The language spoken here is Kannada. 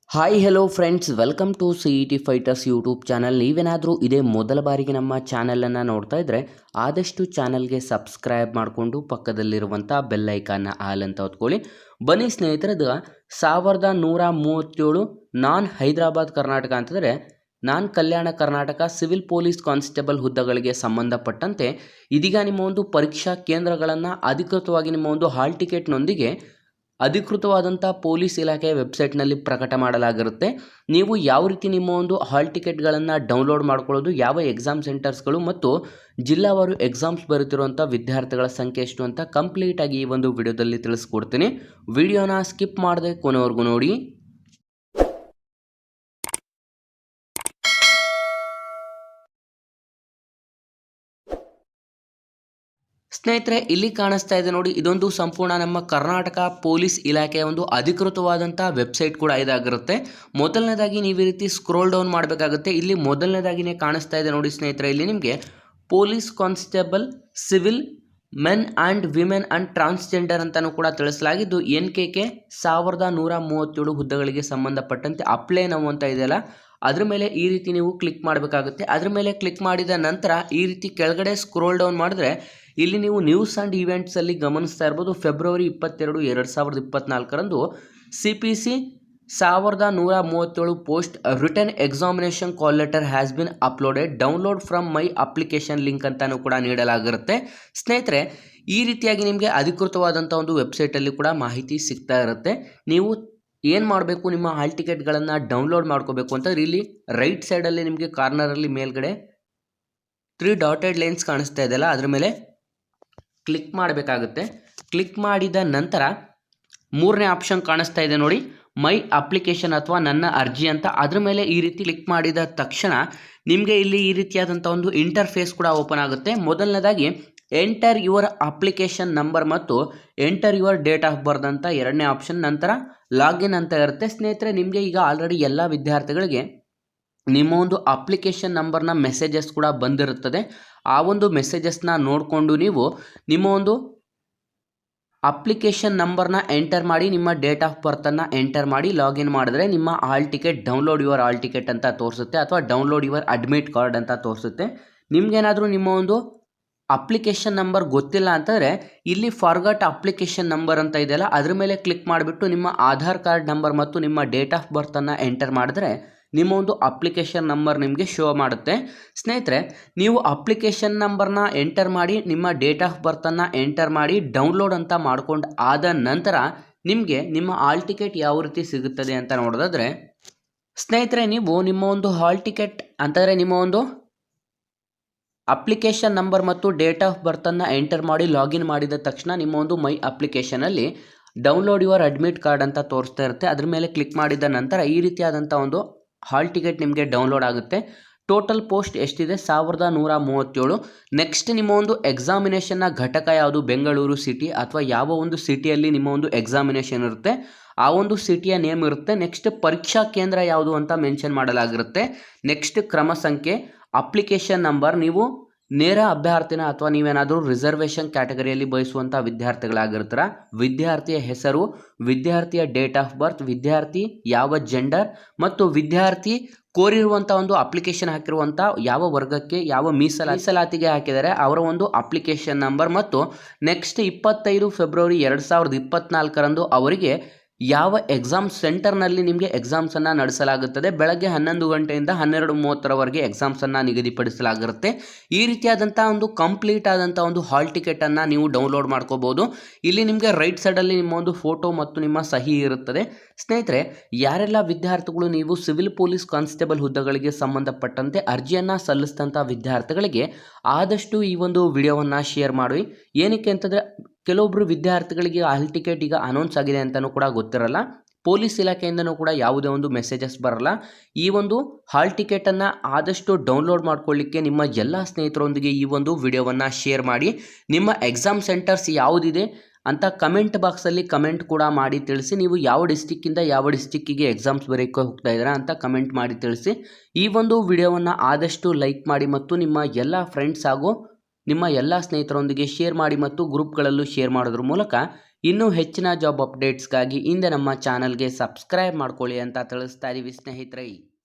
Hi hello friends, welcome to CET fighters YouTube channel. ನೀವೇನಾದರೂ ಇದೇ ಮೊದಲ ಬಾರಿಗೆ ನಮ್ಮ ಚಾನಲನ್ನು ನೋಡ್ತಾ ಇದ್ದರೆ ಆದಷ್ಟು ಚಾನಲ್ಗೆ ಸಬ್ಸ್ಕ್ರೈಬ್ ಮಾಡಿಕೊಂಡು ಪಕ್ಕದಲ್ಲಿರುವಂಥ ಬೆಲ್ ಐಕಾನ್ನ ಆಲ್ ಅಂತ ಹೊತ್ಕೊಳ್ಳಿ. ಬನ್ನಿ ಸ್ನೇಹಿತರದು 1137 ನಾನ್ ಹೈದರಾಬಾದ್ ಕರ್ನಾಟಕ ಅಂತಂದರೆ ನಾನ್ Kalyana Karnataka civil police constable ಹುದ್ದೆಗಳಿಗೆ ಸಂಬಂಧಪಟ್ಟಂತೆ ಇದೀಗ ನಿಮ್ಮ ಒಂದು ಪರೀಕ್ಷಾ ಕೇಂದ್ರಗಳನ್ನು ಅಧಿಕೃತವಾಗಿ ನಿಮ್ಮ ಒಂದು ಹಾಲ್ ಟಿಕೆಟ್ನೊಂದಿಗೆ ಅಧಿಕೃತವಾದಂಥ ಪೊಲೀಸ್ ಇಲಾಖೆಯ ವೆಬ್ಸೈಟ್ನಲ್ಲಿ ಪ್ರಕಟ ಮಾಡಲಾಗಿರುತ್ತೆ. ನೀವು ಯಾವ ರೀತಿ ನಿಮ್ಮ ಒಂದು ಹಾಲ್ ಟಿಕೆಟ್ಗಳನ್ನು ಡೌನ್ಲೋಡ್ ಮಾಡ್ಕೊಳ್ಳೋದು, ಯಾವ ಎಕ್ಸಾಮ್ ಸೆಂಟರ್ಸ್ಗಳು ಮತ್ತು ಜಿಲ್ಲಾವಾರು ಎಕ್ಸಾಮ್ಸ್ ಬರುತ್ತಿರುವಂಥ ವಿದ್ಯಾರ್ಥಿಗಳ ಸಂಖ್ಯೆ ಎಷ್ಟು ಅಂತ ಕಂಪ್ಲೀಟಾಗಿ ಈ ಒಂದು ವಿಡಿಯೋದಲ್ಲಿ ತಿಳಿಸ್ಕೊಡ್ತೀನಿ. ವಿಡಿಯೋನ ಸ್ಕಿಪ್ ಮಾಡದೆ ಕೊನೆವರೆಗೂ ನೋಡಿ. ಸ್ನೇಹಿತರೆ, ಇಲ್ಲಿ ಕಾಣಿಸ್ತಾ ಇದೆ ನೋಡಿ, ಇದೊಂದು ಸಂಪೂರ್ಣ ನಮ್ಮ ಕರ್ನಾಟಕ ಪೊಲೀಸ್ ಇಲಾಖೆಯ ಒಂದು ಅಧಿಕೃತವಾದಂಥ ವೆಬ್ಸೈಟ್ ಕೂಡ ಇದಾಗಿರುತ್ತೆ. ಮೊದಲನೇದಾಗಿ ನೀವು ಈ ರೀತಿ ಸ್ಕ್ರೋಲ್ ಡೌನ್ ಮಾಡಬೇಕಾಗುತ್ತೆ. ಇಲ್ಲಿ ಮೊದಲನೇದಾಗಿನೇ ಕಾಣಿಸ್ತಾ ಇದೆ ನೋಡಿ ಸ್ನೇಹಿತರೆ, ಇಲ್ಲಿ ನಿಮಗೆ police constable civil men and women and transgender ಅಂತಲೂ ಕೂಡ ತಿಳಿಸಲಾಗಿದ್ದು NKK 1137 ಹುದ್ದೆಗಳಿಗೆ ಸಂಬಂಧಪಟ್ಟಂತೆ ಅಪ್ಲೈ ನಾವು ಅಂತ ಇದೆಯಲ್ಲ, ಅದ್ರ ಮೇಲೆ ಈ ರೀತಿ ನೀವು ಕ್ಲಿಕ್ ಮಾಡಬೇಕಾಗುತ್ತೆ. ಅದ್ರ ಮೇಲೆ ಕ್ಲಿಕ್ ಮಾಡಿದ ನಂತರ ಈ ರೀತಿ ಕೆಳಗಡೆ ಸ್ಕ್ರೋಲ್ ಡೌನ್ ಮಾಡಿದ್ರೆ ಇಲ್ಲಿ ನೀವು ನ್ಯೂಸ್ ಆ್ಯಂಡ್ ಈವೆಂಟ್ಸಲ್ಲಿ ಗಮನಿಸ್ತಾ ಇರ್ಬೋದು. February 22, 2024 CPC 1137 post return examination call letter has been uploaded, download from my application link ಅಂತಾನೂ ಕೂಡ ನೀಡಲಾಗಿರುತ್ತೆ. ಸ್ನೇಹಿತರೆ, ಈ ರೀತಿಯಾಗಿ ನಿಮಗೆ ಅಧಿಕೃತವಾದಂಥ ಒಂದು ವೆಬ್ಸೈಟಲ್ಲಿ ಕೂಡ ಮಾಹಿತಿ ಸಿಗ್ತಾ ಇರುತ್ತೆ. ನೀವು ಏನು ಮಾಡಬೇಕು, ನಿಮ್ಮ ಹಾಲ್ ಟಿಕೆಟ್ಗಳನ್ನು ಡೌನ್ಲೋಡ್ ಮಾಡ್ಕೋಬೇಕು ಅಂತಂದ್ರೆ ಇಲ್ಲಿ ರೈಟ್ ಸೈಡಲ್ಲಿ ನಿಮಗೆ ಕಾರ್ನರಲ್ಲಿ ಮೇಲ್ಗಡೆ 3 ಡಾಟೆಡ್ ಲೈನ್ಸ್ ಕಾಣಿಸ್ತಾ ಇದೆಯಲ್ಲ, ಅದ್ರ ಮೇಲೆ ಕ್ಲಿಕ್ ಮಾಡಬೇಕಾಗುತ್ತೆ. ಕ್ಲಿಕ್ ಮಾಡಿದ ನಂತರ ಮೂರನೇ ಆಪ್ಷನ್ ಕಾಣಿಸ್ತಾ ಇದೆ ನೋಡಿ, ಮೈ ಅಪ್ಲಿಕೇಶನ್ ಅಥವಾ ನನ್ನ ಅರ್ಜಿ ಅಂತ. ಅದ್ರ ಮೇಲೆ ಈ ರೀತಿ ಕ್ಲಿಕ್ ಮಾಡಿದ ತಕ್ಷಣ ನಿಮಗೆ ಇಲ್ಲಿ ಈ ರೀತಿಯಾದಂಥ ಒಂದು ಇಂಟರ್ಫೇಸ್ ಕೂಡ ಓಪನ್ ಆಗುತ್ತೆ. ಮೊದಲನೇದಾಗಿ ಎಂಟರ್ ಯುವರ್ ಅಪ್ಲಿಕೇಶನ್ ನಂಬರ್ ಮತ್ತು enter your date of birth ಅಂತ ಎರಡನೇ ಆಪ್ಷನ್, ನಂತರ ಲಾಗಿನ್ ಅಂತ ಇರುತ್ತೆ. ಸ್ನೇಹಿತರೆ, ನಿಮಗೆ ಈಗ ಆಲ್ರೆಡಿ ಎಲ್ಲ ವಿದ್ಯಾರ್ಥಿಗಳಿಗೆ ನಿಮ್ಮ ಒಂದು ಅಪ್ಲಿಕೇಶನ್ ನಂಬರ್ನ ಮೆಸೇಜಸ್ ಕೂಡ ಬಂದಿರುತ್ತದೆ. ಆ ಒಂದು ಮೆಸೇಜಸ್ನ ನೋಡಿಕೊಂಡು ನೀವು ನಿಮ್ಮ ಒಂದು ಅಪ್ಲಿಕೇಶನ್ ನಂಬರ್ನ ಎಂಟರ್ ಮಾಡಿ, ನಿಮ್ಮ ಡೇಟ್ ಆಫ್ ಬರ್ತನ್ನು ಎಂಟರ್ ಮಾಡಿ ಲಾಗಿನ್ ಮಾಡಿದ್ರೆ ನಿಮ್ಮ hall ticket download your hall ticket ಅಂತ ತೋರಿಸುತ್ತೆ, ಅಥವಾ ಡೌನ್ಲೋಡ್ ಯುವರ್ ಅಡ್ಮಿಟ್ ಕಾರ್ಡ್ ಅಂತ ತೋರಿಸುತ್ತೆ. ನಿಮಗೇನಾದರೂ ನಿಮ್ಮ ಒಂದು ಅಪ್ಲಿಕೇಶನ್ ನಂಬರ್ ಗೊತ್ತಿಲ್ಲ ಅಂತಂದರೆ ಇಲ್ಲಿ ಫಾರ್ಗಟ್ ಅಪ್ಲಿಕೇಶನ್ ನಂಬರ್ ಅಂತ ಇದೆಯಲ್ಲ, ಅದ್ರ ಮೇಲೆ ಕ್ಲಿಕ್ ಮಾಡಿಬಿಟ್ಟು ನಿಮ್ಮ ಆಧಾರ್ ಕಾರ್ಡ್ ನಂಬರ್ ಮತ್ತು ನಿಮ್ಮ ಡೇಟ್ ಆಫ್ ಬರ್ತನ್ನು ಎಂಟರ್ ಮಾಡಿದ್ರೆ ನಿಮ್ಮ ಒಂದು ಅಪ್ಲಿಕೇಶನ್ ನಂಬರ್ ನಿಮಗೆ ಶೋ ಮಾಡುತ್ತೆ. ಸ್ನೇಹಿತರೆ, ನೀವು ಅಪ್ಲಿಕೇಶನ್ ನಂಬರ್ನ ಎಂಟರ್ ಮಾಡಿ, ನಿಮ್ಮ ಡೇಟ್ ಆಫ್ ಬರ್ತನ್ನು ಎಂಟರ್ ಮಾಡಿ ಡೌನ್ಲೋಡ್ ಅಂತ ಮಾಡ್ಕೊಂಡು ಆದ ನಂತರ ನಿಮಗೆ ನಿಮ್ಮ ಹಾಲ್ ಟಿಕೆಟ್ ಯಾವ ರೀತಿ ಸಿಗುತ್ತದೆ ಅಂತ ನೋಡೋದಾದರೆ, ಸ್ನೇಹಿತರೆ, ನೀವು ನಿಮ್ಮ ಒಂದು ಹಾಲ್ ಟಿಕೆಟ್ ಅಂತಂದರೆ ನಿಮ್ಮ ಒಂದು ಅಪ್ಲಿಕೇಶನ್ ನಂಬರ್ ಮತ್ತು ಡೇಟ್ ಆಫ್ ಬರ್ತನ್ನು ಎಂಟರ್ ಮಾಡಿ ಲಾಗಿನ್ ಮಾಡಿದ ತಕ್ಷಣ ನಿಮ್ಮ ಒಂದು ಮೈ ಅಪ್ಲಿಕೇಶನಲ್ಲಿ ಡೌನ್ಲೋಡ್ ಯುವರ್ ಅಡ್ಮಿಟ್ ಕಾರ್ಡ್ ಅಂತ ತೋರಿಸ್ತಾ ಇರುತ್ತೆ. ಅದ್ರ ಮೇಲೆ ಕ್ಲಿಕ್ ಮಾಡಿದ ನಂತರ ಈ ರೀತಿಯಾದಂಥ ಒಂದು ಹಾಲ್ ಟಿಕೆಟ್ ನಿಮಗೆ ಡೌನ್ಲೋಡ್ ಆಗುತ್ತೆ. ಟೋಟಲ್ ಪೋಸ್ಟ್ ಎಷ್ಟಿದೆ? 1137. ನೆಕ್ಸ್ಟ್ ನಿಮ್ಮ ಒಂದು ಎಕ್ಸಾಮಿನೇಷನ್ನ ಘಟಕ ಯಾವುದು? ಬೆಂಗಳೂರು ಸಿಟಿ ಅಥವಾ ಯಾವ ಒಂದು ಸಿಟಿಯಲ್ಲಿ ನಿಮ್ಮ ಒಂದು ಎಕ್ಸಾಮಿನೇಷನ್ ಇರುತ್ತೆ ಆ ಒಂದು ಸಿಟಿಯ ನೇಮ್ ಇರುತ್ತೆ. ನೆಕ್ಸ್ಟ್ ಪರೀಕ್ಷಾ ಕೇಂದ್ರ ಯಾವುದು ಅಂತ ಮೆನ್ಷನ್ ಮಾಡಲಾಗಿರುತ್ತೆ. ನೆಕ್ಸ್ಟ್ ಕ್ರಮ ಸಂಖ್ಯೆ, ಅಪ್ಲಿಕೇಶನ್ ನಂಬರ್, ನೀವು ನೇರ ಅಭ್ಯರ್ಥಿನ ಅಥವಾ ನೀವೇನಾದರೂ ರಿಸರ್ವೇಷನ್ ಕ್ಯಾಟಗರಿಯಲ್ಲಿ ಬಯಸುವಂಥ ವಿದ್ಯಾರ್ಥಿಗಳಾಗಿರ್ತೀರ, ವಿದ್ಯಾರ್ಥಿಯ ಹೆಸರು, ವಿದ್ಯಾರ್ಥಿಯ ಡೇಟ್ ಆಫ್ ಬರ್ತ್, ವಿದ್ಯಾರ್ಥಿ ಯಾವ ಜೆಂಡರ್ ಮತ್ತು ವಿದ್ಯಾರ್ಥಿ ಕೋರಿರುವಂಥ ಒಂದು ಅಪ್ಲಿಕೇಶನ್ ಹಾಕಿರುವಂಥ ಯಾವ ವರ್ಗಕ್ಕೆ, ಯಾವ ಮೀಸಲಾತಿಗೆ ಹಾಕಿದ್ದಾರೆ ಅವರ ಒಂದು ಅಪ್ಲಿಕೇಶನ್ ನಂಬರ್, ಮತ್ತು ನೆಕ್ಸ್ಟ್ 25 ಫೆಬ್ರವರಿ 2024 ಅವರಿಗೆ ಯಾವ ಎಕ್ಸಾಮ್ ಸೆಂಟರ್ನಲ್ಲಿ ನಿಮಗೆ ಎಕ್ಸಾಮ್ಸನ್ನು ನಡೆಸಲಾಗುತ್ತದೆ. ಬೆಳಗ್ಗೆ 11 ಗಂಟೆಯಿಂದ 12:30 ಎಕ್ಸಾಮ್ಸನ್ನು ನಿಗದಿಪಡಿಸಲಾಗಿರುತ್ತೆ. ಈ ರೀತಿಯಾದಂಥ ಒಂದು ಕಂಪ್ಲೀಟ್ ಆದಂಥ ಒಂದು ಹಾಲ್ ಟಿಕೆಟನ್ನು ನೀವು ಡೌನ್ಲೋಡ್ ಮಾಡ್ಕೋಬೋದು. ಇಲ್ಲಿ ನಿಮಗೆ ರೈಟ್ ಸೈಡಲ್ಲಿ ನಿಮ್ಮ ಒಂದು ಫೋಟೋ ಮತ್ತು ನಿಮ್ಮ ಸಹಿ ಇರುತ್ತದೆ. ಸ್ನೇಹಿತರೆ, ಯಾರೆಲ್ಲ ವಿದ್ಯಾರ್ಥಿಗಳು ನೀವು ಸಿವಿಲ್ ಪೊಲೀಸ್ ಕಾನ್ಸ್ಟೇಬಲ್ ಹುದ್ದೆಗಳಿಗೆ ಸಂಬಂಧಪಟ್ಟಂತೆ ಅರ್ಜಿಯನ್ನು ಸಲ್ಲಿಸಿದಂಥ ವಿದ್ಯಾರ್ಥಿಗಳಿಗೆ ಆದಷ್ಟು ಈ ಒಂದು ವಿಡಿಯೋವನ್ನು ಶೇರ್ ಮಾಡಿ. ಏನಕ್ಕೆ ಅಂತಂದರೆ ಕೆಲವೊಬ್ಬರು ವಿದ್ಯಾರ್ಥಿಗಳಿಗೆ ಹಾಲ್ ಟಿಕೆಟ್ ಈಗ ಅನೌನ್ಸ್ ಆಗಿದೆ ಅಂತಲೂ ಕೂಡ ಗೊತ್ತಿರಲ್ಲ, ಪೊಲೀಸ್ ಇಲಾಖೆಯಿಂದನೂ ಕೂಡ ಯಾವುದೇ ಒಂದು ಮೆಸೇಜಸ್ ಬರಲ್ಲ. ಈ ಒಂದು ಹಾಲ್ ಟಿಕೆಟನ್ನು ಆದಷ್ಟು ಡೌನ್ಲೋಡ್ ಮಾಡ್ಕೊಳ್ಳಿಕ್ಕೆ ನಿಮ್ಮ ಎಲ್ಲ ಸ್ನೇಹಿತರೊಂದಿಗೆ ಈ ಒಂದು ವಿಡಿಯೋವನ್ನು ಶೇರ್ ಮಾಡಿ. ನಿಮ್ಮ ಎಕ್ಸಾಮ್ ಸೆಂಟರ್ಸ್ ಯಾವುದಿದೆ ಅಂತ ಕಮೆಂಟ್ ಬಾಕ್ಸಲ್ಲಿ ಕಮೆಂಟ್ ಕೂಡ ಮಾಡಿ ತಿಳಿಸಿ. ನೀವು ಯಾವ ಡಿಸ್ಟಿಕ್ಕಿಂದ ಯಾವ ಡಿಸ್ಟಿಕ್ಕಿಗೆ ಎಕ್ಸಾಮ್ಸ್ ಬರೆಯೋಕ್ಕೆ ಹೋಗ್ತಾ ಇದ್ದೀರಾ ಅಂತ ಕಮೆಂಟ್ ಮಾಡಿ ತಿಳಿಸಿ. ಈ ಒಂದು ವಿಡಿಯೋವನ್ನು ಆದಷ್ಟು ಲೈಕ್ ಮಾಡಿ ಮತ್ತು ನಿಮ್ಮ ಎಲ್ಲ ಫ್ರೆಂಡ್ಸ್ ಹಾಗೂ ನಿಮ್ಮ ಎಲ್ಲ ಸ್ನೇಹಿತರೊಂದಿಗೆ ಶೇರ್ ಮಾಡಿ ಮತ್ತು ಗ್ರೂಪ್ಗಳಲ್ಲೂ ಶೇರ್ ಮಾಡೋದ್ರ ಮೂಲಕ ಇನ್ನೂ ಹೆಚ್ಚಿನ ಜಾಬ್ ಅಪ್ಡೇಟ್ಸ್ಗಾಗಿ ಹಿಂದೆ ನಮ್ಮ ಚಾನಲ್ಗೆ ಸಬ್ಸ್ಕ್ರೈಬ್ ಮಾಡ್ಕೊಳ್ಳಿ ಅಂತ ತಿಳಿಸ್ತಾ ಇದ್ದೀವಿ ಸ್ನೇಹಿತರೆ.